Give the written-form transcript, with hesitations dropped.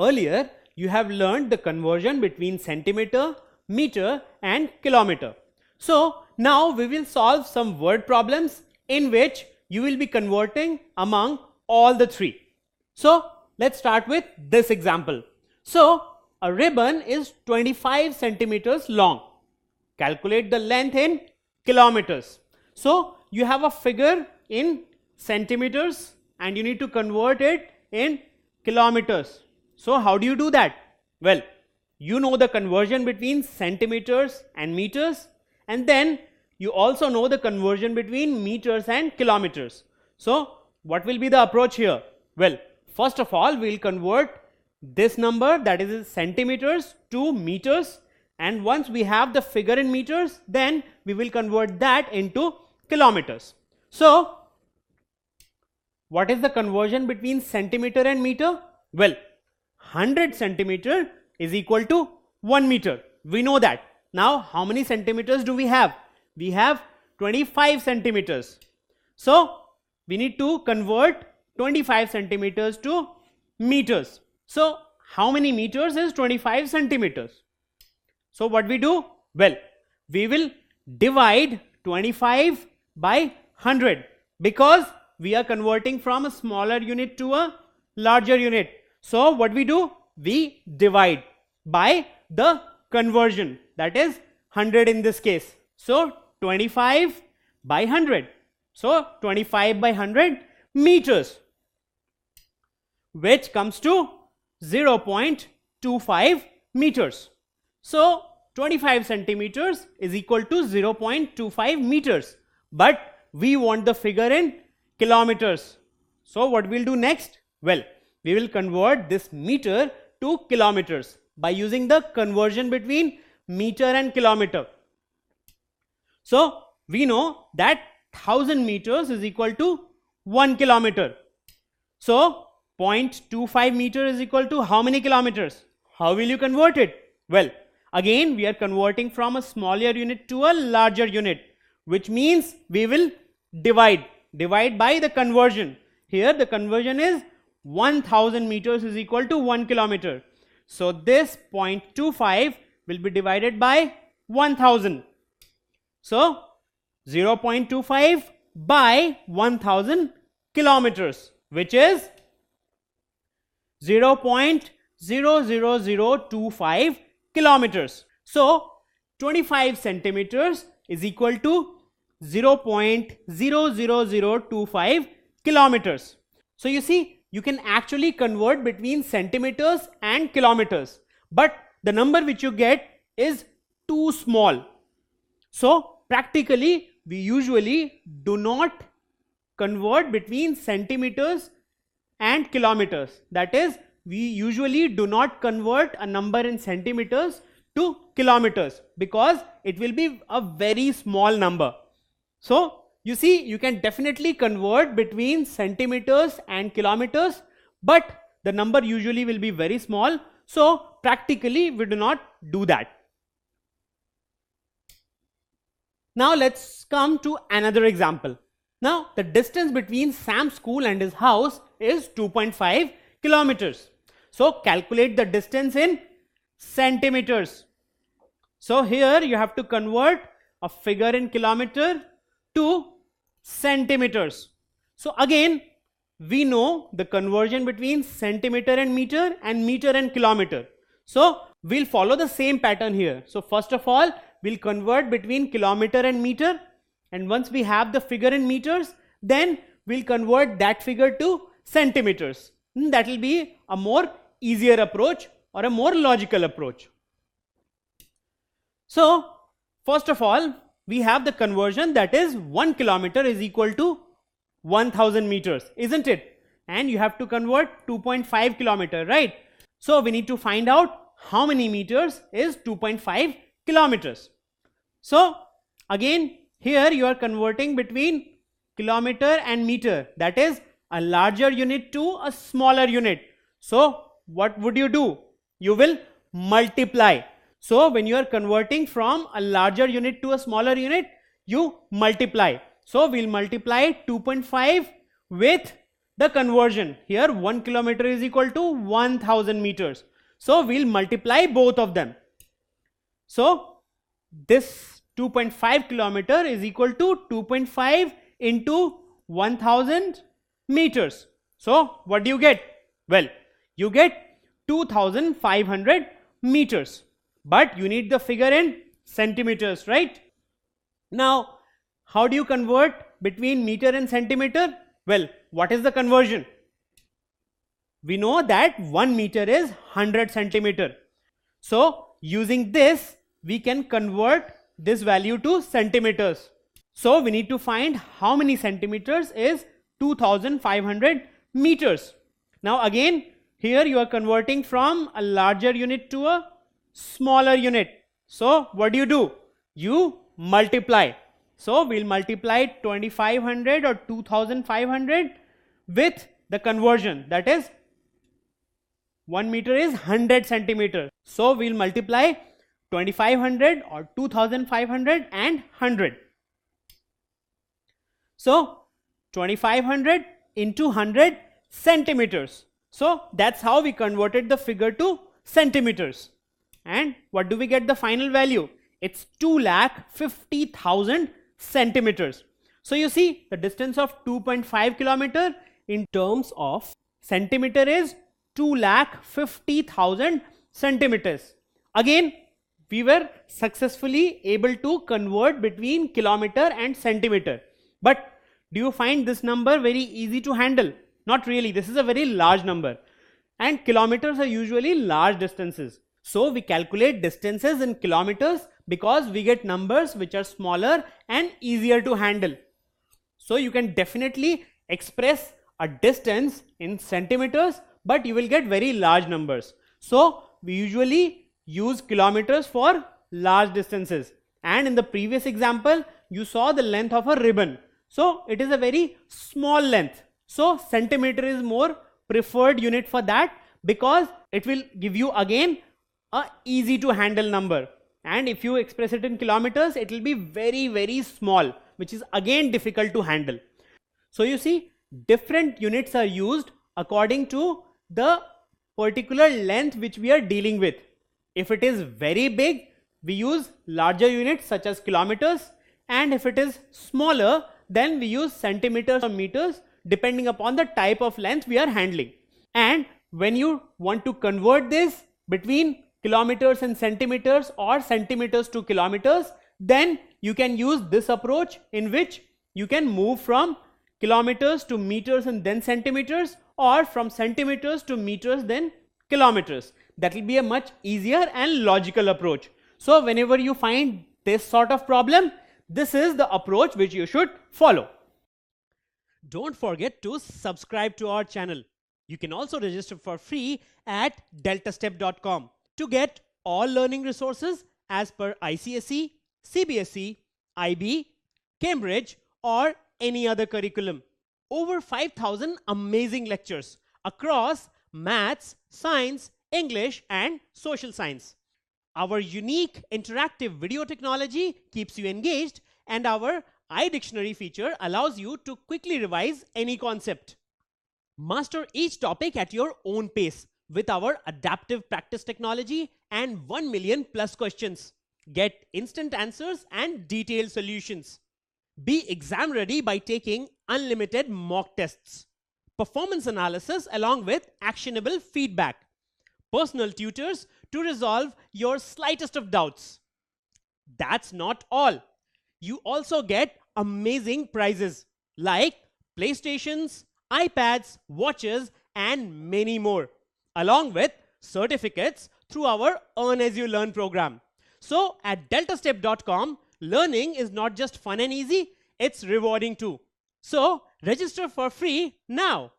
Earlier, you have learned the conversion between centimeter, meter and kilometer. So now we will solve some word problems in which you will be converting among all the three. So let's start with this example. So a ribbon is 25 centimeters long. Calculate the length in kilometers. So you have a figure in centimeters and you need to convert it in kilometers. So how do you do that? Well, you know the conversion between centimeters and meters, and then you also know the conversion between meters and kilometers. So what will be the approach here? Well, first of all, we will convert this number, that is centimeters, to meters, and once we have the figure in meters, then we will convert that into kilometers. So what is the conversion between centimeter and meter? Well, 100 centimeter is equal to 1 meter. We know that. Now how many centimeters do we have? We have 25 centimeters. So we need to convert 25 centimeters to meters. So how many meters is 25 centimeters? So what we do? Well, we will divide 25 by 100 because we are converting from a smaller unit to a larger unit. So what we do? We divide by the conversion, that is 100 in this case. So 25 by 100. So 25 by 100 meters, which comes to 0.25 meters. So 25 centimeters is equal to 0.25 meters, but we want the figure in kilometers. So what we'll do next? Well, we will convert this meter to kilometers by using the conversion between meter and kilometer. So we know that 1000 meters is equal to 1 kilometer. So 0.25 meter is equal to how many kilometers? How will you convert it? Well, again we are converting from a smaller unit to a larger unit, which means we will divide by the conversion. Here the conversion is 1000 meters is equal to 1 kilometer. So this 0.25 will be divided by 1000. So 0.25 by 1000 kilometers, which is 0.00025 kilometers. So 25 centimeters is equal to 0.00025 kilometers. So you see, you can actually convert between centimeters and kilometers, but the number which you get is too small. So practically we usually do not convert between centimeters and kilometers. That is, we usually do not convert a number in centimeters to kilometers because it will be a very small number. So you see, you can definitely convert between centimeters and kilometers, but the number usually will be very small. So practically we do not do that. Now let's come to another example. Now the distance between Sam's school and his house is 2.5 kilometers. So calculate the distance in centimeters. So here you have to convert a figure in kilometer to centimeters. So again we know the conversion between centimeter and meter and kilometer. So we'll follow the same pattern here. So first of all, we'll convert between kilometer and meter, and once we have the figure in meters, then we'll convert that figure to centimeters. That will be a more easier approach or a more logical approach. So first of all, we have the conversion, that is 1 kilometer is equal to 1000 meters, isn't it? And you have to convert 2.5 kilometer, right? So we need to find out how many meters is 2.5 kilometers. So again here you are converting between kilometer and meter, that is a larger unit to a smaller unit. So what would you do? You will multiply. So when you are converting from a larger unit to a smaller unit, you multiply. So we'll multiply 2.5 with the conversion. Here 1 kilometer is equal to 1000 meters. So we'll multiply both of them. So this 2.5 kilometer is equal to 2.5 into 1000 meters. So what do you get? Well, you get 2500 meters, but you need the figure in centimeters, right? Now, how do you convert between meter and centimeter? Well, what is the conversion? We know that 1 meter is 100 centimeter. So using this, we can convert this value to centimeters. So we need to find how many centimeters is 2500 meters. Now again, here you are converting from a larger unit to a smaller unit. So what do? You multiply. So we'll multiply 2500 or 2500 with the conversion, that is 1 meter is 100 centimeter. So we'll multiply 2500 or 2500 and 100. So 2500 into 100 centimeters. So that's how we converted the figure to centimeters. And what do we get the final value? It's 2,50,000 centimeters. So you see the distance of 2.5 kilometer in terms of centimeter is 2,50,000 centimeters. Again, we were successfully able to convert between kilometer and centimeter. But do you find this number very easy to handle? Not really. This is a very large number. And kilometers are usually large distances. So we calculate distances in kilometers because we get numbers which are smaller and easier to handle. So you can definitely express a distance in centimeters, but you will get very large numbers. So we usually use kilometers for large distances. And in the previous example, you saw the length of a ribbon. So it is a very small length. So centimeter is more preferred unit for that because it will give you again a easy to handle number. And if you express it in kilometers, it will be very, very small, which is again difficult to handle. So you see, different units are used according to the particular length which we are dealing with. If it is very big, we use larger units such as kilometers, and if it is smaller, then we use centimeters or meters depending upon the type of length we are handling. And when you want to convert this between kilometers and centimeters or centimeters to kilometers, then you can use this approach in which you can move from kilometers to meters and then centimeters, or from centimeters to meters then kilometers. That will be a much easier and logical approach. So whenever you find this sort of problem, this is the approach which you should follow. Don't forget to subscribe to our channel. You can also register for free at deltastep.com to get all learning resources as per ICSE, CBSE, IB, Cambridge or any other curriculum. Over 5,000 amazing lectures across maths, science, English and social science. Our unique interactive video technology keeps you engaged, and our iDictionary feature allows you to quickly revise any concept. Master each topic at your own pace with our adaptive practice technology and 1 million plus questions. Get instant answers and detailed solutions. Be exam ready by taking unlimited mock tests, performance analysis along with actionable feedback, personal tutors to resolve your slightest of doubts. That's not all. You also get amazing prizes like PlayStations, iPads, watches and many more, along with certificates through our Earn As You Learn program. So at deltastep.com, learning is not just fun and easy, it's rewarding too. So register for free now.